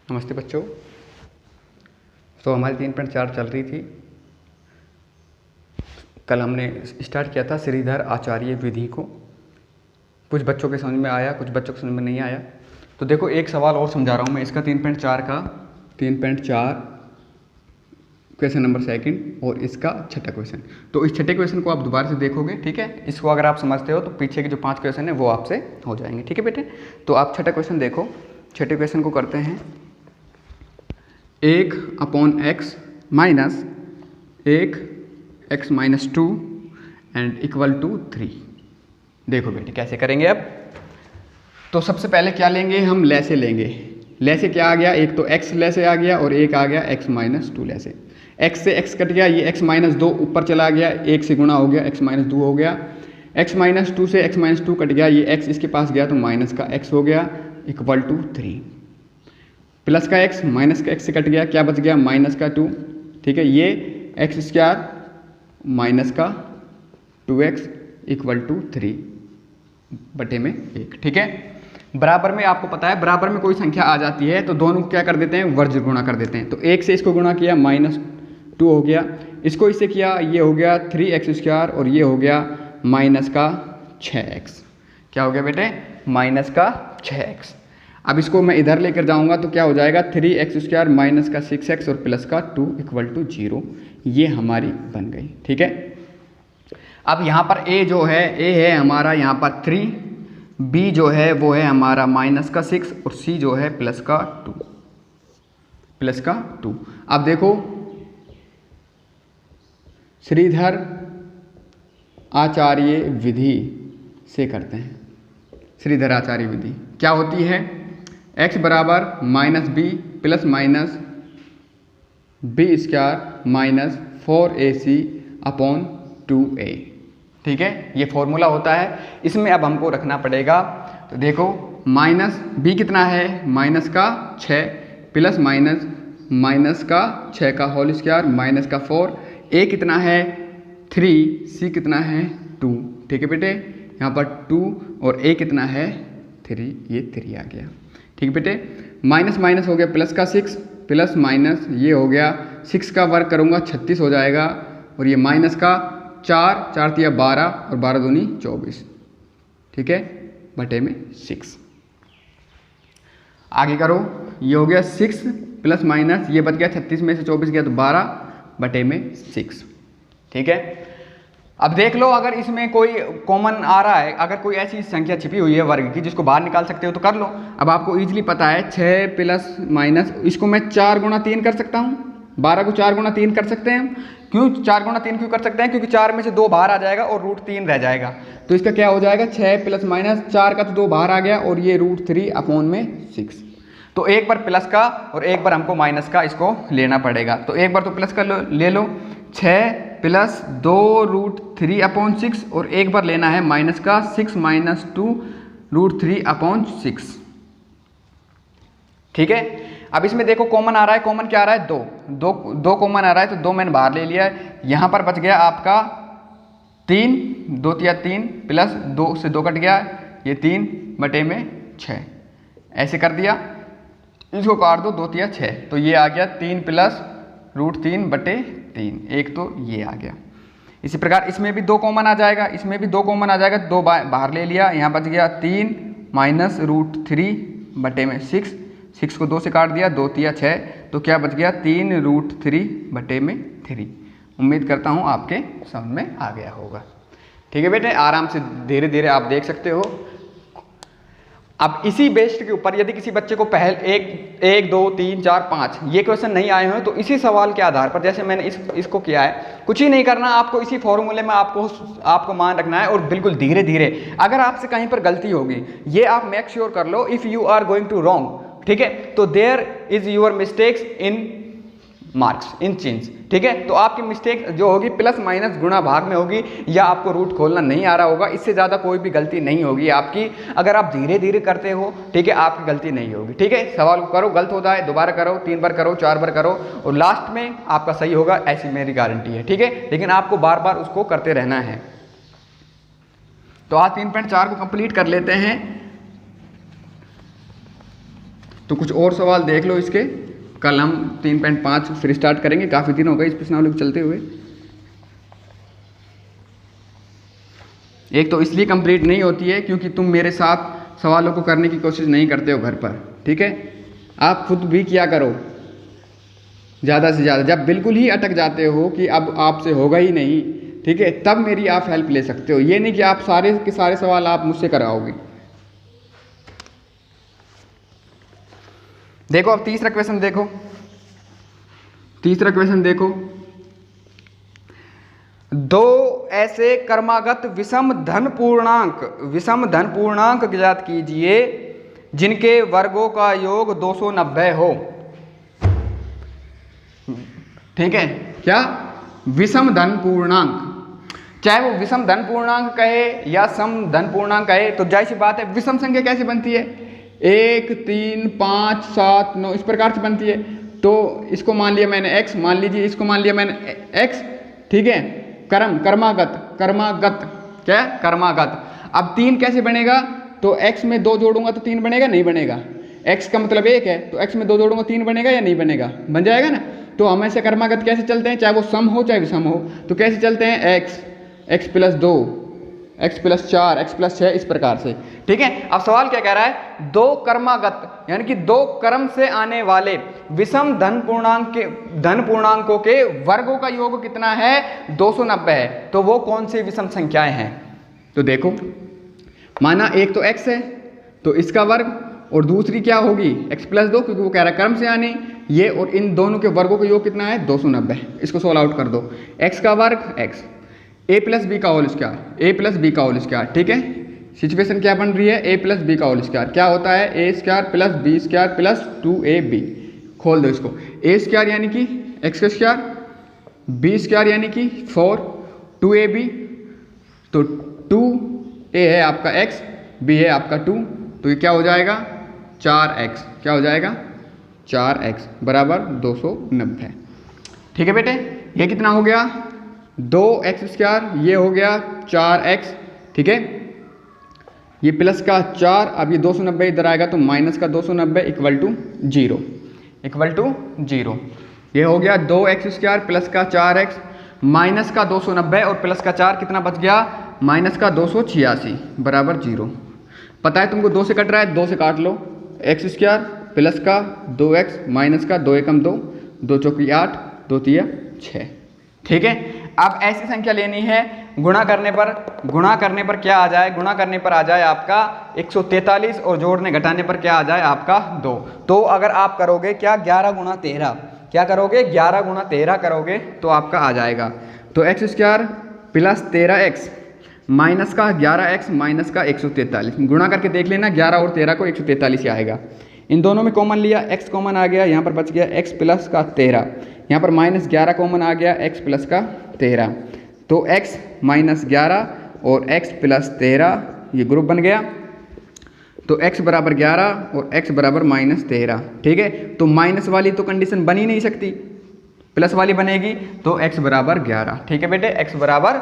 नमस्ते बच्चों। तो हमारी 3.4 चल रही थी। कल हमने स्टार्ट किया था श्रीधर आचार्य विधि को। कुछ बच्चों के समझ में आया, कुछ बच्चों के समझ में नहीं आया। तो देखो एक सवाल और समझा रहा हूँ मैं इसका 3.4 का 3.4 क्वेश्चन नंबर सेकंड और इसका छठा क्वेश्चन। तो इस छठे क्वेश्चन को आप दोबारा से देखोगे, ठीक है। इसको अगर आप समझते हो तो पीछे के जो 5 क्वेश्चन है वो आपसे हो जाएंगे, ठीक है बेटे। तो आप छठा क्वेश्चन देखो। छठे क्वेश्चन को करते हैं 1/x minus 1x-2 and equal to 3। देखो बेटे कैसे करेंगे अब। तो सबसे पहले क्या लेंगे, हम लेसे लेंगे। लेसे क्या आ गया, एक तो x लेसे आ गया और एक आ गया x-2 लेसे। x से x कट गया, ये x-2 ऊपर चला गया, 1 से गुणा हो गया, x-2 हो गया। x-2 से x-2 कट गया, ये x इसके पास गया तो माइनस का x हो गया इक्वल टू 3। प्लस का x माइनस का x से कट गया, क्या बच गया माइनस का 2, ठीक है। ये x² माइनस का 2x इक्वल टू 3/1, ठीक है। बराबर में आपको पता है, बराबर में कोई संख्या आ जाती है तो दोनों क्या कर देते हैं, वर्ज गुणा कर देते हैं। तो 1 से इसको गुणा किया -2 हो गया, इसको इससे किया ये हो गया 3x² और ये हो गया माइनस का 6x। क्या हो गया बेटे, माइनस का 6x। अब इसको मैं इधर लेकर जाऊंगा तो क्या हो जाएगा 3x² माइनस का 6x और प्लस का 2 इक्वल टू 0। ये हमारी बन गई, ठीक है। अब यहाँ पर a जो है, a है हमारा यहाँ पर 3, b जो है वो है हमारा माइनस का 6 और c जो है प्लस का 2। अब देखो श्रीधर आचार्य विधि से करते हैं। श्रीधर आचार्य विधि क्या होती है, x बराबर -b plus minus b² minus 4ac/2a, ठीक है। ये फॉर्मूला होता है, इसमें अब हमको रखना पड़ेगा। तो देखो माइनस b कितना है, माइनस का 6 प्लस माइनस का 6 का होल स्क्वायर माइनस का 4, a कितना है 3, c कितना है 2, ठीक है बेटे। यहाँ पर 2 और a कितना है 3, ये 3 आ गया, ठीक बेटे। माइनस माइनस हो गया प्लस का 6 प्लस माइनस ये हो गया 6 का वर्ग करूँगा 36 हो जाएगा और ये माइनस का 4 3 12 और 12 दूनी 24, ठीक है, बटे में 6। आगे करो, ये हो गया 6 प्लस माइनस ये बच गया 36 में से 24 गया तो 12/6, ठीक है। अब देख लो अगर इसमें कोई कॉमन आ रहा है, अगर कोई ऐसी संख्या छिपी हुई है वर्ग की जिसको बाहर निकाल सकते हो तो कर लो। अब आपको इजीली पता है 6 प्लस माइनस, इसको मैं 4 गुणा 3 कर सकता हूँ, 12 को 4 गुणा 3 कर सकते हैं। क्यों 4 गुणा 3 क्यों कर सकते हैं, क्योंकि 4 में से 2 बाहर आ जाएगा और √3 रह जाएगा। तो इसका क्या हो जाएगा 6 प्लस माइनस 4 का तो 2 बाहर आ गया और ये √3/6। तो एक बार प्लस का और एक बार हमको माइनस का इसको लेना पड़ेगा। तो एक बार तो प्लस का ले लो 6 प्लस 2√3/6 और एक बार लेना है माइनस का 6 माइनस 2 √3/6, ठीक है। अब इसमें देखो कॉमन आ रहा है, कॉमन क्या आ रहा है 2 कॉमन आ रहा है तो 2 मैंने बाहर ले लिया है। यहाँ पर बच गया आपका 3, 2 3 3 प्लस 2 से 2 कट गया, ये 3/6 ऐसे कर दिया। इसको काट दो 2 3 6 तो ये आ गया 3 प्लस √3/3, एक तो ये आ गया। इसी प्रकार इसमें भी 2 कॉमन आ जाएगा, इसमें भी 2 कॉमन आ जाएगा, 2 बाहर ले लिया, यहाँ बच गया 3 माइनस √3/6, 6 को 2 से काट दिया 2 3 6 तो क्या बच गया 3√3/3। उम्मीद करता हूँ आपके समझ में आ गया होगा, ठीक है बेटे। आराम से धीरे धीरे आप देख सकते हो। अब इसी बेस्ड के ऊपर यदि किसी बच्चे को पहले 1 2 3 4 5 ये क्वेश्चन नहीं आए हो तो इसी सवाल के आधार पर जैसे मैंने इसको किया है, कुछ ही नहीं करना आपको, इसी फॉर्मूले में आपको मान रखना है और बिल्कुल धीरे धीरे। अगर आपसे कहीं पर गलती होगी ये आप मेक श्योर कर लो, if you are going to wrong, ठीक है, तो there is your mistakes in marks in change, ठीक है। तो आपकी मिस्टेक जो होगी प्लस माइनस गुणा भाग में होगी या आपको रूट खोलना नहीं आ रहा होगा, इससे ज़्यादा कोई भी गलती नहीं होगी आपकी। अगर आप धीरे धीरे करते हो, ठीक है, आपकी गलती नहीं होगी, ठीक है। सवाल को करो, गलत होता है दोबारा करो, 3 बार करो, 4 बार करो और लास्ट में आपका सही होगा, ऐसी मेरी गारंटी है, ठीक है। लेकिन आपको बार बार उसको करते रहना है। तो आज 3.4 को कंप्लीट कर लेते हैं। तो कुछ और सवाल देख लो इसके, कल हम 3.5 फिर स्टार्ट करेंगे, काफ़ी दिन हो गए इस प्रश्नावली को चलते हुए। एक तो इसलिए कंप्लीट नहीं होती है क्योंकि तुम मेरे साथ सवालों को करने की कोशिश नहीं करते हो घर पर, ठीक है। आप खुद भी किया करो ज़्यादा से ज़्यादा। जब बिल्कुल ही अटक जाते हो कि अब आपसे होगा ही नहीं, ठीक है, तब मेरी आप हेल्प ले सकते हो। ये नहीं कि आप सारे के सारे सवाल आप मुझसे कराओगे। देखो अब तीसरा क्वेश्चन देखो, तीसरा क्वेश्चन देखो। दो ऐसे क्रमागत विषम धन पूर्णांक ज्ञात कीजिए जिनके वर्गों का योग 290 हो। ठीक है, क्या विषम धन पूर्णांक, चाहे वो विषम धन पूर्णांक कहे या सम धन पूर्णांक कहे, तो जाहिर सी बात है विषम संख्या कैसे बनती है, 1, 3, 5, 7, 9 इस प्रकार से बनती है। तो इसको मान लिया मैंने x, मान लीजिए इसको मान लिया मैंने x, ठीक है। क्रमागत क्या है, क्रमागत। अब 3 कैसे बनेगा, तो x में 2 जोड़ूंगा तो 3 बनेगा, नहीं बनेगा। x का मतलब 1 है तो x में 2 जोड़ूंगा 3 बनेगा या नहीं बनेगा, बन जाएगा ना। तो हम ऐसे क्रमागत कैसे चलते हैं, चाहे वो सम हो चाहे विषम हो, तो कैसे चलते हैं, x plus 2, x plus 4, x plus 6 इस प्रकार से, ठीक है। अब सवाल क्या कह रहा है, दो क्रमागत यानी कि 2 क्रम से आने वाले विषम धन पूर्णांकों के वर्गों का योग कितना है, 290 है। तो वो कौन सी विषम संख्याएं हैं, तो देखो माना एक तो x है तो इसका वर्ग, और दूसरी क्या होगी x प्लस 2, क्योंकि वो कह रहा है क्रम से आने ये, और इन दोनों के वर्गों का योग कितना है 290। इसको सोल्व आउट कर दो, x का वर्ग x, a प्लस बी का whole square, a plus B का होल स्क्वायर, ठीक है। सिचुएशन क्या बन रही है, a प्लस बी का होल स्क्वायर क्या होता है, a square plus B square plus 2ab। खोल दो इसको, a स्क्वायर यानी कि x का स्क्वायर, b स्क्वायर यानी कि 4, 2ab, तो 2a है आपका x, b है आपका 2, तो ये क्या हो जाएगा 4x, क्या हो जाएगा 4x बराबर 290। ठीक है बेटे, ये कितना हो गया 2x स्क्वायर, ये हो गया 4x, ठीक है। ये प्लस का 4, अब ये 290 इधर आएगा तो माइनस का 290 इक्वल टू 0, इक्वल टू 0। ये हो गया 2x स्क्वायर प्लस का 4x माइनस का 290 और प्लस का 4 कितना बच गया, माइनस का 286 बराबर 0। पता है तुमको 2 से कट रहा है, 2 से काट लो, x स्क्वायर प्लस का 2x माइनस का 2 एकम 2, 2 चौकी 8, 2 तिया 6, ठीक है। अब ऐसी संख्या लेनी है, गुणा करने पर क्या आ जाए, गुणा करने पर आ जाए आपका 143 और जोड़ने घटाने पर क्या आ जाए आपका 2। तो अगर आप करोगे क्या 11 गुणा 13, क्या करोगे 11 गुणा 13 करोगे तो आपका आ जाएगा, तो x square plus 13x minus का 11x माइनस का 143, गुणा करके देख लेना 11 और 13 को 143 ही आएगा। इन दोनों में कॉमन लिया, x कॉमन आ गया, यहाँ पर बच गया x प्लस का 13, यहाँ पर माइनस 11 कॉमन आ गया, x प्लस का 13, तो x माइनस 11 और x प्लस 13 ये ग्रुप बन गया, तो x बराबर 11 और x बराबर माइनस 13, ठीक है। तो माइनस वाली तो कंडीशन बन ही नहीं सकती, प्लस वाली बनेगी, तो x बराबर 11, ठीक है बेटे, x बराबर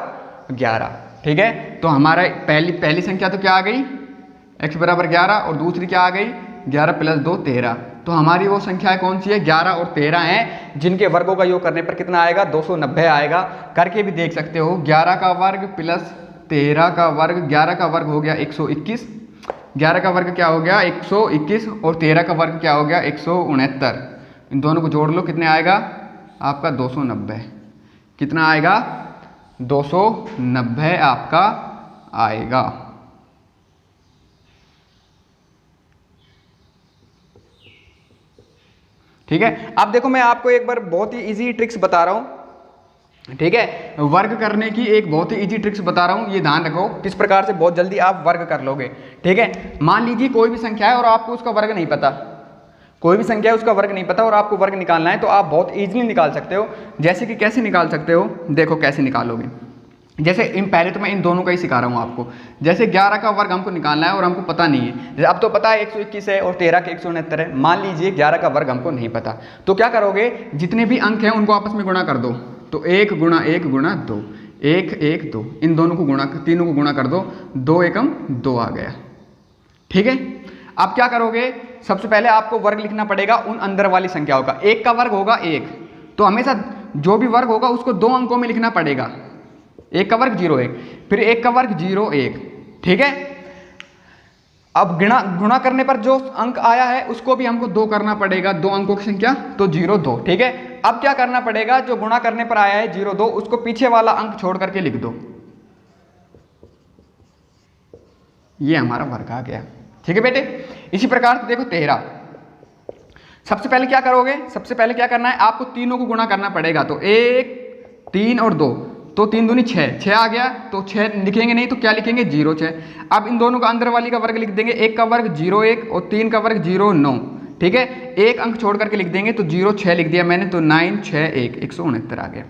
11, ठीक है। तो हमारा पहली संख्या तो क्या आ गई, x बराबर 11 और दूसरी क्या आ गई 11 प्लस 2 13। तो हमारी वो संख्या कौन सी है 11 और 13 हैं, जिनके वर्गों का योग करने पर कितना आएगा 290 आएगा। करके भी देख सकते हो, 11 का वर्ग प्लस 13 का वर्ग, 11 का वर्ग हो गया 121, 11 का वर्ग क्या हो गया 121 और 13 का वर्ग क्या हो गया 169। इन दोनों को जोड़ लो, कितने आएगा आपका 290, कितना आएगा 290 आपका आएगा। ठीक है। अब देखो मैं आपको एक बार बहुत ही इजी ट्रिक्स बता रहा हूं, ठीक है, वर्ग करने की एक बहुत ही इजी ट्रिक्स बता रहा हूं, ये ध्यान रखो किस प्रकार से बहुत जल्दी आप वर्ग कर लोगे, ठीक है। मान लीजिए कोई भी संख्या है और आपको उसका वर्ग नहीं पता, कोई भी संख्या है उसका वर्ग नहीं पता और आपको वर्ग निकालना है, तो आप बहुत इजीली निकाल सकते हो। जैसे कि कैसे निकाल सकते हो, देखो कैसे निकालोगे। जैसे पहले तो मैं इन दोनों का ही सिखा रहा हूँ आपको। जैसे 11 का वर्ग हमको निकालना है और हमको पता नहीं है, अब तो पता है 121 है और 13 के 169 है। मान लीजिए 11 का वर्ग हमको नहीं पता, तो क्या करोगे, जितने भी अंक हैं उनको आपस में गुणा कर दो, तो 1 गुणा 1 गुणा 2, 1 1 2, इन दोनों को गुणा, तीनों को गुणा कर दो, 2 एकम 2 आ गया, ठीक है। अब क्या करोगे, सबसे पहले आपको वर्ग लिखना पड़ेगा उन अंदर वाली संख्याओं का। 1 का वर्ग होगा 1, तो हमेशा जो भी वर्ग होगा उसको 2 अंकों में लिखना पड़ेगा। 1 का वर्ग 0 1, फिर 1 का वर्ग 0 1, ठीक है। अब गुणा करने पर जो अंक आया है उसको भी हमको 2 करना पड़ेगा, 2 अंकों की संख्या, तो 0 2, ठीक है। अब क्या करना पड़ेगा, जो गुणा करने पर आया है 0 2, उसको पीछे वाला अंक छोड़ करके लिख दो, ये हमारा वर्ग आ गया, ठीक है बेटे। इसी प्रकार से देखो 13, सबसे पहले क्या करोगे, सबसे पहले क्या करना है, आपको तीनों को गुणा करना पड़ेगा। तो 1 3 और 2, तो 3 दूनी 6, 6 आ गया, तो 6 लिखेंगे नहीं तो क्या लिखेंगे 0 6। अब इन दोनों का अंदर वाली का वर्ग लिख देंगे, 1 का वर्ग 0 1 और 3 का वर्ग 0 9, ठीक है। एक अंक छोड़ करके लिख देंगे, तो 0 6 लिख दिया मैंने, तो 9 6 1 169 आ गया,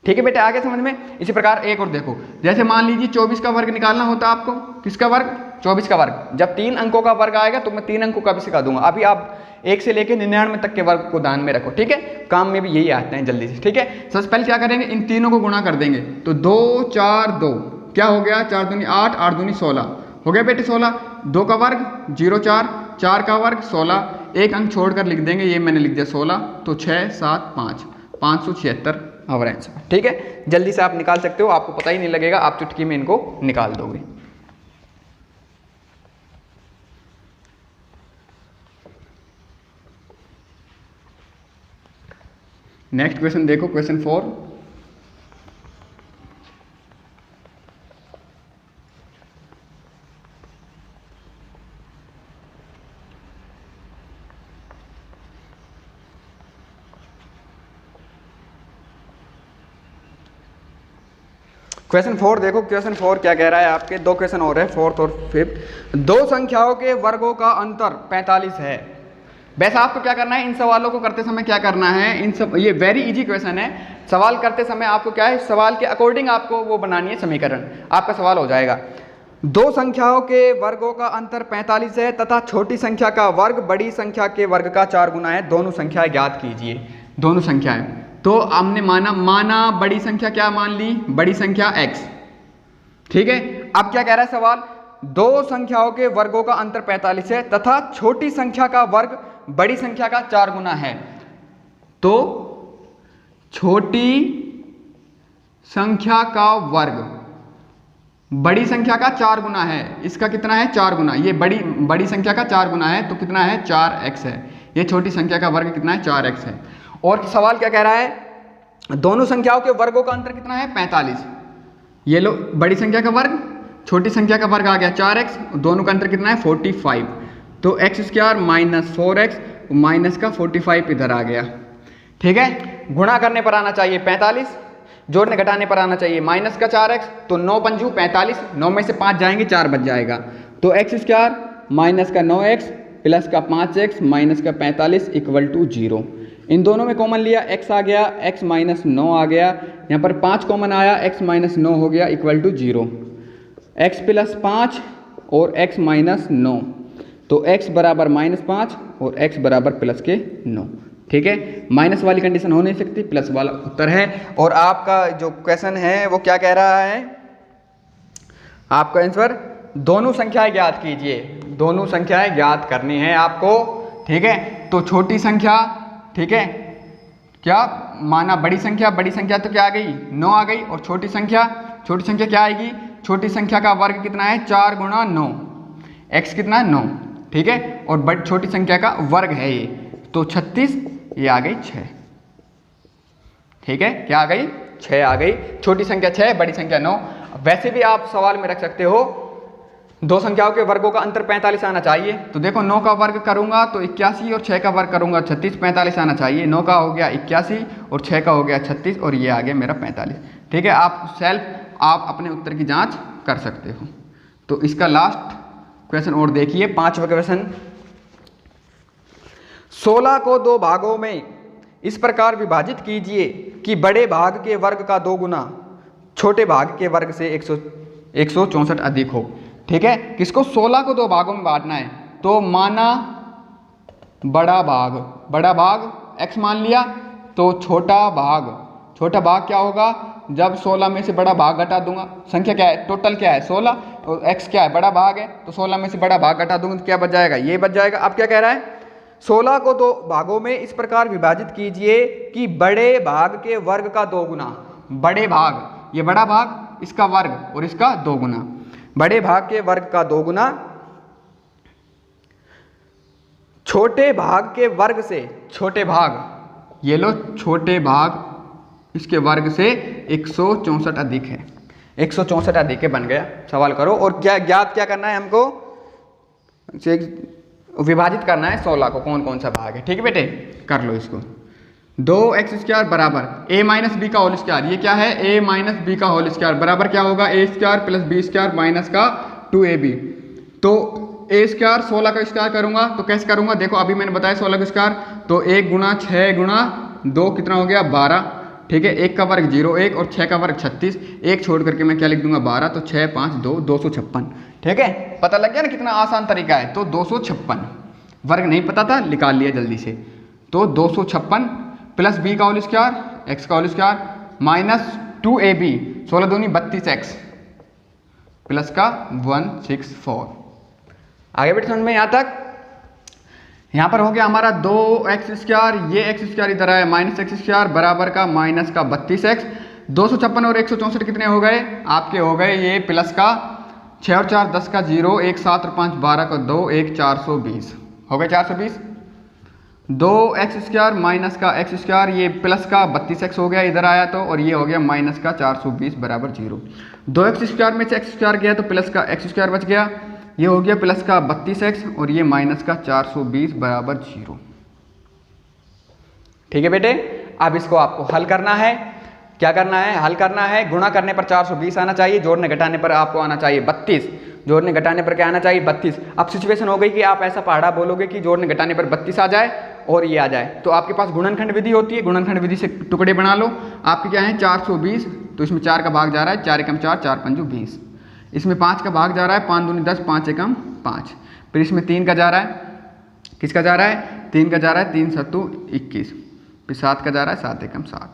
ठीक है बेटे। आगे समझ में। इसी प्रकार एक और देखो, जैसे मान लीजिए 24 का वर्ग निकालना होता है आपको, किसका वर्ग, 24 का वर्ग। जब 3 अंकों का वर्ग आएगा तो मैं 3 अंकों का भी सिखा दूंगा, अभी आप 1 से लेकर 99 तक के वर्ग को ध्यान में रखो, ठीक है। काम में भी यही आते हैं जल्दी से, ठीक है। सबसे पहले क्या करेंगे, इन तीनों को गुणा कर देंगे, तो 2 4 2 क्या हो गया, 4 दूनी 8 8 दूनी 16 हो गया बेटे 16। 2 का वर्ग 0 4, 4 का वर्ग 16, एक अंक छोड़कर लिख देंगे, ये मैंने लिख दिया 16, तो 6 7 5 576 आवर आंसर, ठीक है। जल्दी से आप निकाल सकते हो, आपको पता ही नहीं लगेगा, आप चुटकी में इनको निकाल दोगे। नेक्स्ट क्वेश्चन देखो, क्वेश्चन 4। क्वेश्चन 4 देखो, क्वेश्चन 4 क्या कह रहा है आपके, 2 क्वेश्चन और है, 4th और 5th। 2 संख्याओं के वर्गों का अंतर 45 है। वैसे आपको क्या करना है, इन सवालों को करते समय क्या करना है, इन सब, ये वेरी इजी क्वेश्चन है। सवाल करते समय आपको क्या है, सवाल के अकॉर्डिंग आपको वो बनानी है समीकरण, आपका सवाल हो जाएगा। 2 संख्याओं के वर्गों का अंतर 45 है तथा छोटी संख्या का वर्ग बड़ी संख्या के वर्ग का 4 गुना है, दोनों संख्याएं ज्ञात कीजिए। दोनों संख्याएं, तो हमने माना बड़ी संख्या क्या मान ली, बड़ी संख्या x, ठीक है। अब क्या कह रहा है सवाल, 2 संख्याओं के वर्गों का अंतर 45 है तथा छोटी संख्या का वर्ग बड़ी संख्या का 4 गुना है। तो छोटी संख्या का वर्ग बड़ी संख्या का 4 गुना है, इसका कितना है 4 गुना, ये बड़ी संख्या का 4 गुना है, तो कितना है 4x है। ये छोटी संख्या का वर्ग कितना है 4x है। और सवाल क्या कह रहा है, दोनों संख्याओं के वर्गों का अंतर कितना है 45। ये लो बड़ी संख्या का वर्ग, छोटी संख्या का वर्ग आ गया 4x, दोनों का अंतर कितना है 45, तो x² माइनस 4x माइनस का 45 इधर आ गया, ठीक है। गुणा करने पर आना चाहिए 45, जोड़ने घटाने पर आना चाहिए माइनस का 4x, तो 9 पंजू 45, 9 में से 5 जाएंगे 4 बच जाएगा, तो x² माइनस का 9x प्लस का 5x माइनस का 45 इक्वल टू 0। इन दोनों में कॉमन लिया, x आ गया, x माइनस 9 आ गया, यहाँ पर 5 कॉमन आया, x माइनस 9 हो गया इक्वल टू 0। x प्लस 5 और x माइनस 9, तो x बराबर -5 और x बराबर प्लस के 9, ठीक है। माइनस वाली कंडीशन हो नहीं सकती, प्लस वाला उत्तर है। और आपका जो क्वेश्चन है वो क्या कह रहा है, आपका आंसर दोनों संख्याएं ज्ञात कीजिए, दोनों संख्याएं ज्ञात करनी है आपको, ठीक है। तो छोटी संख्या, ठीक है, क्या माना बड़ी संख्या तो क्या आ गई 9 आ गई, और छोटी संख्या क्या आएगी, छोटी संख्या का वर्ग कितना है 4 गुणा 9, x कितना है 9, ठीक है। और छोटी संख्या का वर्ग है ये, तो 36, ये आ गई 6, ठीक है। क्या आ गई 6 आ गई, छोटी संख्या 6 बड़ी संख्या 9। वैसे भी आप सवाल में रख सकते हो 2 संख्याओं के वर्गों का अंतर 45 आना चाहिए, तो देखो 9 का वर्ग करूंगा तो 81 और 6 का वर्ग करूंगा 36, 45 आना चाहिए। 9 का हो गया 81 और 6 का हो गया 36 और ये आ गया मेरा 45, ठीक है। आप अपने उत्तर की जांच कर सकते हो। तो इसका लास्ट क्वेश्चन और देखिए, 5वां क्वेश्चन, 16 को 2 भागों में इस प्रकार विभाजित कीजिए कि बड़े भाग के वर्ग का 2 गुना छोटे भाग के वर्ग से 164 अधिक हो, ठीक है। किसको 16 को 2 भागों में बांटना है, तो माना बड़ा भाग x मान लिया, तो छोटा भाग क्या होगा जब 16 में से बड़ा भाग घटा दूंगा। संख्या क्या है, टोटल क्या है 16 और x क्या है, बड़ा भाग है, तो 16 में से बड़ा भाग घटा दूंगा तो क्या बच जाएगा, ये बच जाएगा। अब क्या कह रहा है, 16 को दो भागों में इस प्रकार विभाजित कीजिए कि बड़े भाग के वर्ग का 2 गुना। बड़े भाग, ये बड़ा भाग, इसका वर्ग और इसका 2 गुना। बड़े भाग के वर्ग का 2 गुना छोटे भाग के वर्ग से, छोटे भाग, ये लो छोटे भाग इसके वर्ग से 164 अधिक है, 164 अधिक है, बन गया। सवाल करो। और क्या ज्ञात क्या करना है हमको, विभाजित करना है 16 को, कौन कौन सा भाग है। ठीक है बेटे, कर लो इसको। 2x² बराबर a माइनस बी का होल स्क्वायर, ये क्या है a माइनस बी का होल स्क्वायर बराबर क्या होगा a² प्लस b² माइनस का 2ab। तो a² 16 का स्क्वायर करूंगा तो कैसे करूंगा, देखो अभी मैंने बताया 16 का स्क्वायर, तो 1 गुना 6 गुना 2 कितना हो गया 12। ठीक है, 1 का वर्ग 0 1 और 6 का वर्ग 36, 1 छोड़ करके मैं क्या लिख दूंगा 12, तो 6 5 2 256। ठीक है, पता लग गया ना कितना आसान तरीका है। तो 256, वर्ग नहीं पता था निकाल लिया जल्दी से। तो 256 प्लस b का होल स्क्वायर x का होल स्क्वायर माइनस 2ab 16 दूनी 32x प्लस का 164। आगे बेटे समझ में यहाँ तक। यहाँ पर हो गया हमारा 2x², ये x² इधर आया माइनस x² बराबर का माइनस का 32x। 256 और 164 कितने हो गए आपके, हो गए ये प्लस का 6 और 4 10 का 0, 1 7 और 5 12 का 2, 1 420 हो गए 420। 2x² माइनस का x², ये प्लस का 32x हो गया इधर आया तो, और ये हो गया माइनस का 420 बराबर 0। 2x² में से x² गया तो प्लस का x² बच गया, ये हो गया प्लस का 32x और ये माइनस का 420 बराबर 0। ठीक है बेटे, अब इसको आपको हल करना है। क्या करना है, हल करना है। गुणा करने पर 420 आना चाहिए, जोड़ने घटाने पर आपको आना चाहिए 32। जोड़ने घटाने पर क्या आना चाहिए 32। अब सिचुएशन हो गई कि आप ऐसा पहाड़ा बोलोगे कि जोड़ने घटाने पर 32 आ जाए और ये आ जाए, तो आपके पास गुणनखंड विधि होती है, गुणनखंड विधि से टुकड़े बना लो। आपके क्या है 420, तो इसमें 4 का भाग जा रहा है, 4 एकम 4 4 पंजू 20। इसमें 5 का भाग जा रहा है, 5 दूनी 10 5 एकम 5। फिर इसमें 3 का जा रहा है, किसका जा रहा है 3 का जा रहा है, 3 सत्तू 21। फिर 7 का जा रहा है, 7 एकम 7।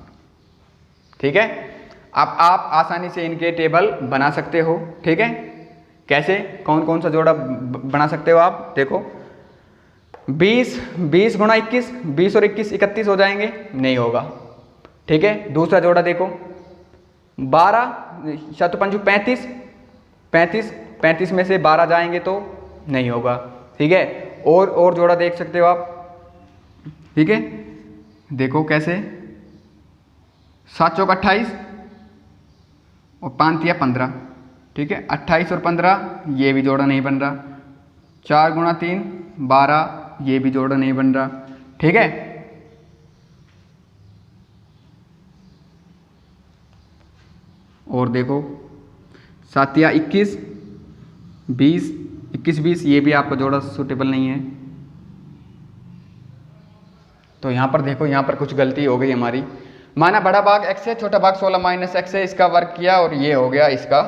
ठीक है, अब आप आसानी से इनके टेबल बना सकते हो। ठीक है, कैसे, कौन कौन सा जोड़ा बना सकते हो आप, देखो 20 गुणा 21, 20 और 21 31 हो जाएंगे, नहीं होगा। ठीक है, दूसरा जोड़ा देखो 12 7 पंजू 35, 35 में से 12 जाएंगे तो नहीं होगा। ठीक है, और जोड़ा देख सकते हो आप। ठीक है, देखो कैसे 7 चौक 28 और 5 तिया 15। ठीक है, 28 और 15 ये भी जोड़ा नहीं बन रहा। 4 गुणा 3 12, ये भी जोड़ा नहीं बन रहा। ठीक है, और देखो 7 या 21 20 21 20, ये भी आपका जोड़ा सूटेबल नहीं है। तो यहाँ पर देखो, यहाँ पर कुछ गलती हो गई हमारी। माना बड़ा भाग x है, छोटा भाग 16 माइनस x है, इसका वर्ग किया और ये हो गया इसका।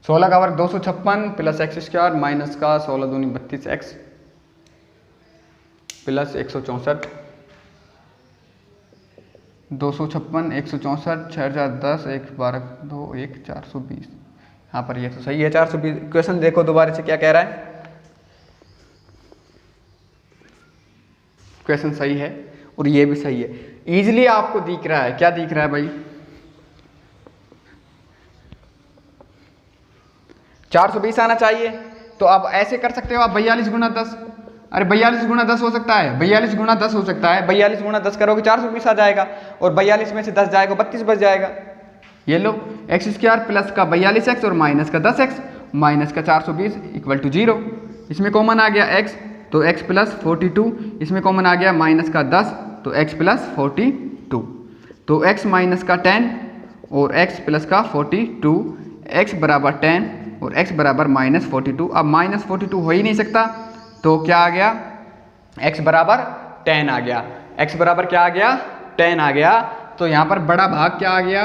सोलह का वर्ग 256 प्लस x² माइनस का 16 दूनी 32x प्लस 164। 256 164 6 4 10 1 12 2 1 420। यहाँ पर ये तो सही है 420। क्वेश्चन देखो दोबारा से क्या कह रहा है, क्वेश्चन सही है और ये भी सही है, इजीली आपको दिख रहा है। क्या दिख रहा है भाई, 420 आना चाहिए। तो आप ऐसे कर सकते हो, आप 42 गुणा 10, अरे 42 गुणा 10 हो सकता है, 42 गुणा 10 हो सकता है। 42 गुणा 10 करोगे 420 आ जाएगा, और 42 में से 10 जाएगा 32 बच जाएगा। ये लो x² प्लस का 42x और माइनस का 10x माइनस का 420 इक्वल टू 0। इसमें कॉमन आ गया x, तो x प्लस 42, इसमें कॉमन आ गया माइनस का 10, तो x प्लस 42, तो x माइनस का 10 और x प्लस का 42, x बराबर 10 और x बराबर माइनस 42। अब माइनस 42 हो ही नहीं सकता, तो क्या आ गया, x बराबर 10 आ गया। x बराबर क्या आ गया, 10 आ गया। तो यहाँ पर बड़ा भाग क्या आ गया,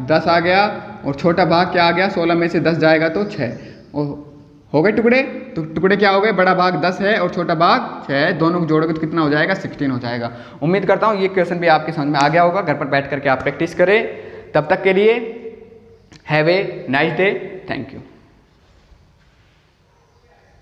10 आ गया, और छोटा भाग क्या आ गया, 16 में से 10 जाएगा तो 6, और हो गए टुकड़े, तो टुकड़े क्या हो गए, बड़ा भाग 10 है और छोटा भाग 6 है, दोनों को जोड़ोगे तो कितना हो जाएगा, 16 हो जाएगा। उम्मीद करता हूँ ये क्वेश्चन भी आपके समझ में आ गया होगा। घर पर बैठ करके आप प्रैक्टिस करें। तब तक के लिए have a nice day, thank you.